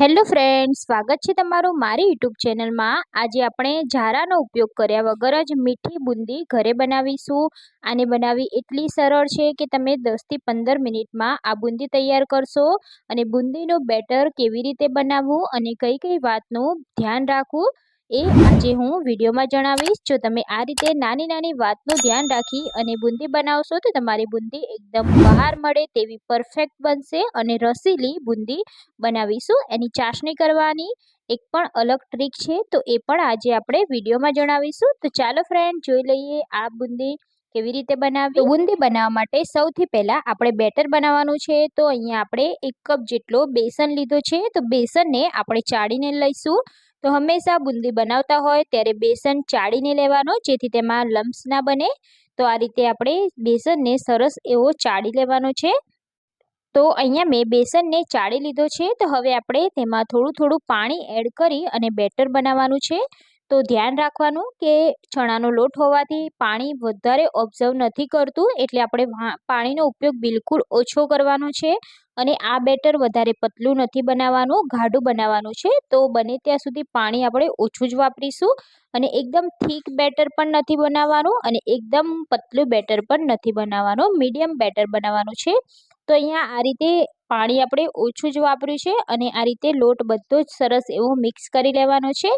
Hello friends, સ્વાગત છે તમારું મારી યુટ્યુબ ચેનલમાં। આજે આપણે ઝારાનો ઉપયોગ કર્યા વગર જ મીઠી બુંદી ઘરે બનાવીશું। આને બનાવવી એટલી સરળ છે કે તમે 10 થી 15 મિનિટમાં આ બુંદી તૈયાર કરશો। અને બુંદીનું બેટર કેવી રીતે બનાવવું અને કઈ કઈ વાતનું ધ્યાન રાખવું એ આજે હું વિડીયોમાં જણાવીશ। જો તમે આ રીતે નાની નાની વાતનું ધ્યાન રાખી અને બુંદી બનાવશો તો તમારી બુંદી એકદમ બહાર મળે તેવી પરફેક્ટ બનશે અને રસીલી બુંદી બનાવીશું। એની ચાસણી કરવાની એક પણ અલગ ટ્રીક છે, તો એ પણ આજે આપણે વિડીયોમાં જણાવીશું। તો ચાલો ફ્રેન્ડ, જોઈ લઈએ આ બુંદી કેવી રીતે બનાવવી। તો બુંદી બનાવવા માટે સૌથી પહેલા આપણે બેટર બનાવવાનું છે। તો અહીંયા આપણે 1 કપ જેટલો બેસન લીધો છે। તો બેસનને આપણે ચાળીને લઈશું। તો હંમેશા બુંદી બનાવતા હોય ત્યારે બેસન ચાળીને લેવાનો, જેથી તેમાં લમ્સ ના બને। તો આ રીતે આપણે બેસનને સરસ એવો ચાળી લેવાનો છે। તો અહીંયા મેં બેસનને ચાળી લીધો છે। તો હવે આપણે તેમાં થોડું થોડું પાણી એડ કરી અને બેટર બનાવવાનું છે। તો ધ્યાન રાખવાનું કે ચણાનો લોટ હોવાથી પાણી વધારે ઓબ્ઝર્વ નથી કરતું, એટલે આપણે પાણીનો ઉપયોગ બિલકુલ ઓછો કરવાનો છે। અને આ બેટર વધારે પતલું નથી બનાવવાનું, ગાઢું બનાવવાનું છે। તો બને ત્યાં સુધી પાણી આપણે ઓછું જ વાપરીશું અને એકદમ થીક બેટર પણ નથી બનાવવાનું અને એકદમ પતલું બેટર પણ નથી બનાવવાનું, મીડિયમ બેટર બનાવવાનું છે। તો અહીંયા આ રીતે પાણી આપણે ઓછું જ વાપર્યું છે અને આ રીતે લોટ બધો જ સરસ એવો મિક્સ કરી લેવાનો છે।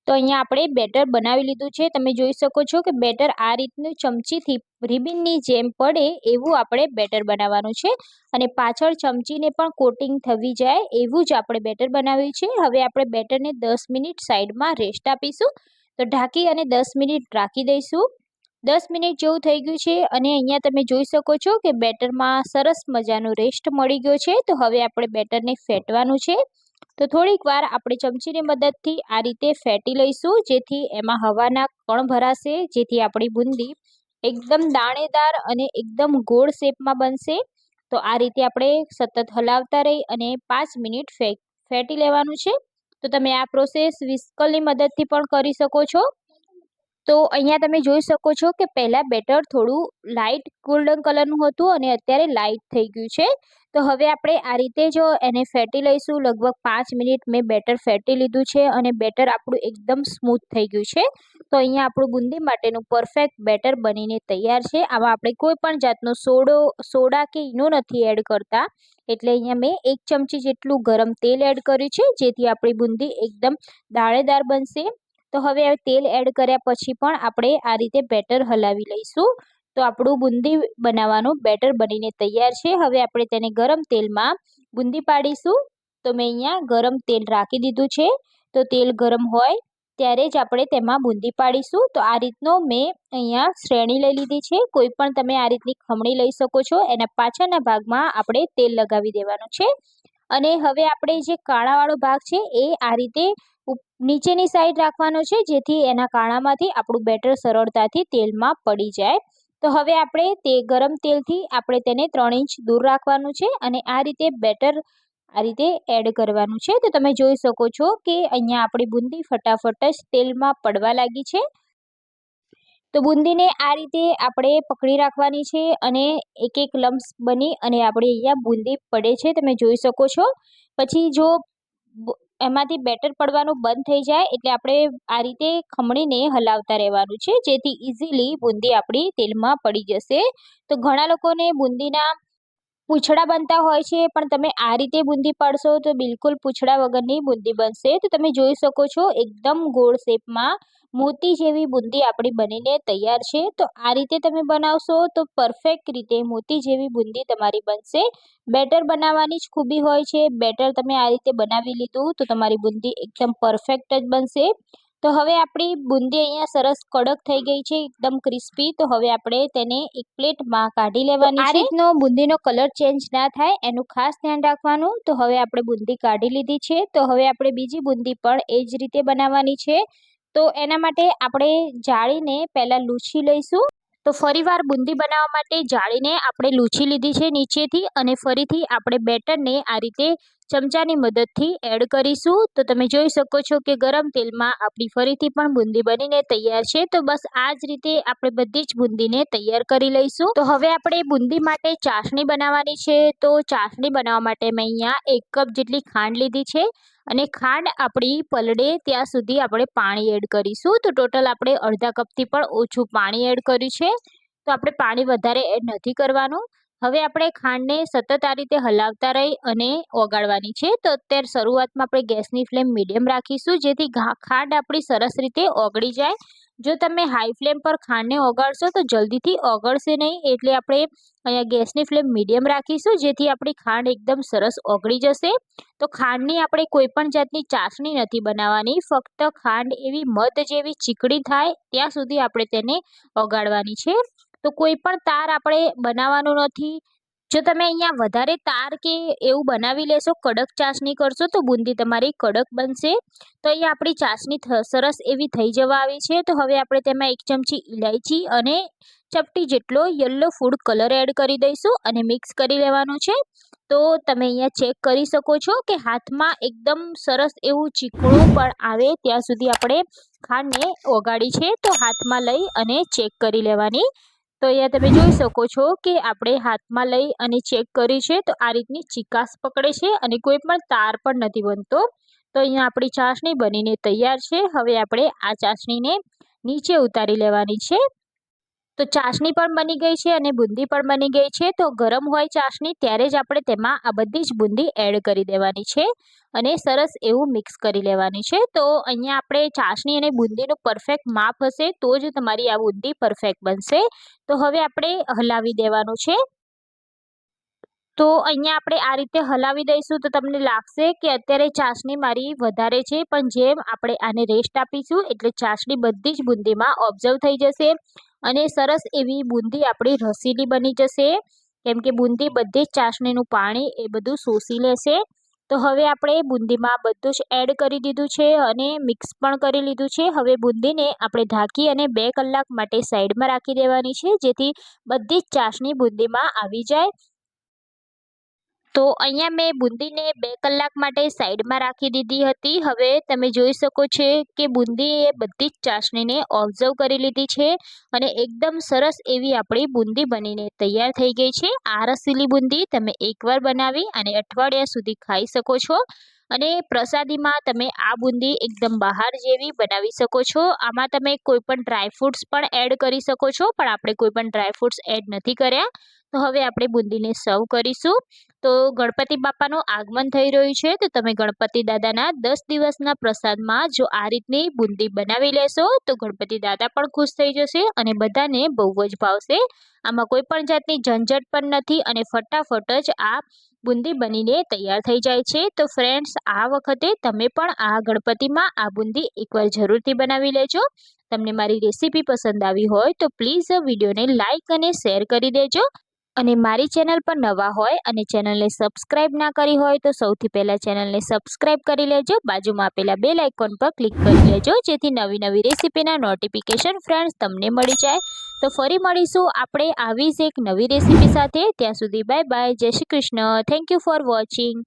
તો અહીંયા આપણે બેટર બનાવી લીધું છે। તમે જોઈ શકો છો કે બેટર આ રીતનું ચમચીથી રિબિનની જેમ પડે એવું આપણે બેટર બનાવવાનું છે અને પાછળ ચમચીને પણ કોટિંગ થવી જાય એવું જ આપણે બેટર બનાવ્યું છે। હવે આપણે બેટરને 10 મિનિટ સાઈડમાં રેસ્ટ આપીશું। તો ઢાંકી અને 10 મિનિટ રાખી દઈશું। 10 મિનિટ જેવું થઈ ગયું છે અને અહીંયા તમે જોઈ શકો છો કે બેટરમાં સરસ મજાનો રેસ્ટ મળી ગયો છે। તો હવે આપણે બેટરને ફેટવાનું છે। તો થોડીક વાર આપણે ચમચીની મદદથી આ રીતે ફેટી લઈશું, જેથી એમાં હવાના કણ ભરાશે, જેથી આપણી બુંદી એકદમ દાણેદાર અને એકદમ ગોળ શેપમાં બનશે। તો આ રીતે આપણે સતત હલાવતા રહી અને 5 મિનિટ ફેટી લેવાનું છે। તો તમે આ પ્રોસેસ વિસ્કલની મદદથી પણ કરી શકો છો। તો અહીંયા તમે જોઈ શકો છો કે પહેલાં બેટર થોડું લાઇટ ગોલ્ડન કલરનું હતું અને અત્યારે લાઇટ થઈ ગયું છે। તો હવે આપણે આ રીતે જો એને ફેટી લઈશું। લગભગ 5 મિનિટ મેં બેટર ફેટી લીધું છે અને બેટર આપણું એકદમ સ્મૂથ થઈ ગયું છે। તો અહીંયા આપણું બુંદી માટેનું પરફેક્ટ બેટર બનીને તૈયાર છે। આમાં આપણે કોઈ પણ જાતનો સોડા કે ઈનો નથી એડ કરતા, એટલે અહીંયા મેં 1 ચમચી જેટલું ગરમ તેલ એડ કર્યું છે, જેથી આપણી બુંદી એકદમ દાણેદાર બનશે। તો હવે તેલ એડ કર્યા પછી પણ આપણે આ રીતે બેટર હલાવી લઈશું। તો આપણું બુંદી બનાવવાનું બેટર બનીને તૈયાર છે। હવે આપણે તેને ગરમ તેલમાં બુંદી પાડીશું। તો મેં અહીંયા ગરમ તેલ રાખી દીધું છે। તો તેલ ગરમ હોય ત્યારે જ આપણે તેમાં બુંદી પાડીશું। તો આ રીતનો મેં અહીંયા શ્રેણી લઈ લીધી છે। કોઈ પણ તમે આ રીતની ખમણી લઈ શકો છો। એના પાછળના ભાગમાં આપણે તેલ લગાવી દેવાનું છે અને હવે આપણે જે કાણાવાળો ભાગ છે એ આ રીતે નીચેની સાઈડ રાખવાનો છે, જેથી એના કાણામાંથી આપણું બેટર સરળતાથી તેલમાં પડી જાય। તો હવે આપણે તે ગરમ તેલથી આપણે તેને 3 ઇંચ દૂર રાખવાનું છે અને આ રીતે બેટર આ રીતે એડ કરવાનું છે। તો તમે જોઈ શકો છો કે અહીંયા આપણી બુંદી ફટાફટ જ તેલમાં પડવા લાગી છે। તો બુંદીને આ રીતે આપણે પકડી રાખવાની છે અને એક એક લમ્સ બની અને આપણી અહીંયા બુંદી પડે છે, તમે જોઈ શકો છો। પછી જો એમાંથી બેટર પડવાનું બંધ થઈ જાય એટલે આપણે આ રીતે ખમણીને હલાવતા રહેવાનું છે, જેથી ઇઝીલી બુંદી આપણી તેલમાં પડી જશે। તો ઘણા લોકોને બુંદીના પૂંછડા બનતા હોય છે, પણ તમે આ રીતે બુંદી પાડશો તો બિલકુલ પૂંછડા વગરની બુંદી બનશે। તો તમે જોઈ શકો છો એકદમ ગોળ શેપમાં મોતી જેવી બુંદી આપણી બનીને તૈયાર છે। તો આ રીતે તમે બનાવશો તો પરફેક્ટ રીતે મોતી જેવી બુંદી તમારી બનશે। બેટર બનાવવાની જ ખૂબી હોય છે। બેટર તમે આ રીતે બનાવી લીધું તો તમારી બુંદી એકદમ પરફેક્ટ જ બનશે। તો હવે આપણી બુંદી અહીંયા સરસ કડક થઈ ગઈ છે, એકદમ ક્રિસ્પી। તો હવે આપણે તેને એક પ્લેટમાં કાઢી લેવાની છે। આ રીતનો બુંદીનો કલર ચેન્જ ના થાય એનું ખાસ ધ્યાન રાખવાનું। તો હવે આપણે બુંદી કાઢી લીધી છે। તો હવે આપણે બીજી બુંદી પણ એ જ રીતે બનાવવાની છે। તો એના માટે આપણે જાળીને પહેલાં લૂછી લઈશું। તો ફરીવાર બુંદી બનાવવા માટે જાળીને આપણે લૂછી લીધી છે નીચેથી અને ફરીથી આપણે બેટરને આ રીતે ચમચાની મદદથી એડ કરીશું। તો તમે જોઈ શકો છો કે ગરમ તેલમાં આપણી ફરીથી પણ બુંદી બનીને તૈયાર છે। તો બસ આ જ રીતે આપણે બધી જ બુંદીને તૈયાર કરી લઈશું। તો હવે આપણે બુંદી માટે ચાસણી બનાવવાની છે। તો ચાસણી બનાવવા માટે મેં અહીંયા 1 કપ જેટલી ખાંડ લીધી છે અને ખાંડ આપણી પલળે ત્યાં સુધી આપણે પાણી એડ કરીશું। તો ટોટલ આપણે અડધા કપથી પણ ઓછું પાણી એડ કર્યું છે। તો આપણે પાણી વધારે એડ નથી કરવાનું। હવે આપણે ખાંડને સતત આ રીતે હલાવતા રહી અને ઓગાળવાની છે। તો અત્યારે શરૂઆતમાં આપણે ગેસની ફ્લેમ મીડિયમ રાખીશું, જેથી ખાંડ આપણી સરસ રીતે ઓગળી જાય। જો તમે હાઈ ફ્લેમ પર ખાંડને ઓગાળશો તો જલ્દીથી ઓગળશે નહીં, એટલે આપણે અહીંયા ગેસની ફ્લેમ મીડિયમ રાખીશું, જેથી આપણી ખાંડ એકદમ સરસ ઓગળી જશે। તો ખાંડની આપણે કોઈ પણ જાતની ચાસણી નથી બનાવવાની, ફક્ત ખાંડ એવી મધ જેવી ચીકણી થાય ત્યાં સુધી આપણે તેને ઓગાળવાની છે। તો કોઈ પણ તાર આપણે બનાવવાનું નથી। જો તમે અહીંયા વધારે તાર કે એવું બનાવી લેશો, કડક ચાસણી કરશો, તો બુંદી તમારી કડક બનશે। તો અહીંયા આપણી ચાસણી સરસ એવી થઈ જવા આવી છે। તો હવે આપણે તેમાં 1 ચમચી ઇલાયચી અને ચપટી જેટલો યલો ફૂડ કલર એડ કરી દઈશું અને મિક્સ કરી લેવાનું છે। તો તમે અહીંયા ચેક કરી શકો છો કે હાથમાં એકદમ સરસ એવું ચીકણું પણ આવે ત્યાં સુધી આપણે ખાંડને ઓગાળી છે। તો હાથમાં લઈ અને ચેક કરી લેવાની। તો અહીંયા તમે જોઈ શકો છો કે આપણે હાથમાં લઈ અને ચેક કરી છે, તો આ રીતની ચીકાશ પકડે છે અને કોઈ પણ તાર પણ નથી બનતો। તો અહીંયા આપણી ચાસણી બનીને તૈયાર છે। હવે આપણે આ ચાસણીને નીચે ઉતારી લેવાની છે। તો ચાસણી પણ બની ગઈ છે અને બુંદી પણ બની ગઈ છે। તો ગરમ હોય ચાસણી ત્યારે જ આપણે તેમાં આ બધી જ બુંદી એડ કરી દેવાની છે અને સરસ એવું મિક્સ કરી લેવાની છે। તો અહીંયા આપણે ચાસણી અને બુંદીનું પરફેક્ટ માપ હશે તો જ તમારી આ બુંદી પરફેક્ટ બનશે। તો હવે આપણે હલાવી દેવાનું છે। તો અહીંયા આપણે આ રીતે હલાવી દઈશું તો તમને લાગશે કે અત્યારે ચાસણી મારી વધારે છે, પણ જેમ આપણે આને રેસ્ટ આપીશું એટલે ચાસણી બધી જ બુંદીમાં ઓબ્ઝર્વ થઈ જશે અને સરસ એવી બુંદી આપણી રસીલી બની જશે, કેમ કે બુંદી બધી જ ચાસણીનું પાણી એ બધું શોષી લેશે। તો હવે આપણે બુંદીમાં બધું જ એડ કરી દીધું છે અને મિક્સ પણ કરી લીધું છે। હવે બુંદીને આપણે ઢાંકી અને 2 કલાક માટે સાઈડમાં રાખી દેવાની છે, જેથી બધી જ ચાસણી બુંદીમાં આવી જાય। તો અહીંયા મેં બુંદીને 2 કલાક માટે સાઈડમાં રાખી દીધી હતી। હવે તમે જોઈ શકો છો કે બુંદીએ બધી જ ચાસણીને ઓબ્ઝર્વ કરી લીધી છે અને એકદમ સરસ એવી આપણી બુંદી બનીને તૈયાર થઈ ગઈ છે। આ રસીલી બુંદી તમે એકવાર બનાવી અને અઠવાડિયા સુધી ખાઈ શકો છો અને પ્રસાદીમાં તમે આ બુંદી એકદમ બહાર જેવી બનાવી શકો છો। આમાં તમે કોઈ પણ ડ્રાયફ્રૂટ્સ પણ એડ કરી શકો છો, પણ આપણે કોઈ પણ ડ્રાયફ્રૂટ્સ એડ નથી કર્યા। તો હવે આપણે બુંદીને સર્વ કરીશું। તો ગણપતિ બાપાનું આગમન થઈ રહ્યું છે, તો તમે ગણપતિ દાદાના 10 દિવસના પ્રસાદમાં જો આ રીતની બુંદી બનાવી લેશો તો ગણપતિ દાદા પણ ખુશ થઈ જશે અને બધાને બહુ જ ભાવશે। આમાં કોઈ પણ જાતની ઝંઝટ પણ નથી અને ફટાફટ જ આ બુંદી બનીને તૈયાર થઈ જાય છે। તો ફ્રેન્ડ્સ, આ વખતે તમે પણ આ ગણપતિમાં આ બુંદી એકવાર જરૂરથી બનાવી લેજો। તમને મારી રેસીપી પસંદ આવી હોય તો પ્લીઝ વિડીયોને લાઇક અને શેર કરી દેજો અને મારી ચેનલ પર નવા હોય અને ચેનલને સબસ્ક્રાઇબ ના કરી હોય તો સૌથી પહેલાં ચેનલને સબસ્ક્રાઇબ કરી લેજો। બાજુમાં આપેલા બેલ આઇકોન પર ક્લિક કરી લેજો, જેથી નવી નવી રેસીપીના નોટિફિકેશન ફ્રેન્ડ્સ તમને મળી જાય। તો ફરી મળીશું આપણે આવી જ એક નવી રેસીપી સાથે। ત્યાં સુધી બાય બાય, જય Shri Krishna, thank you for watching.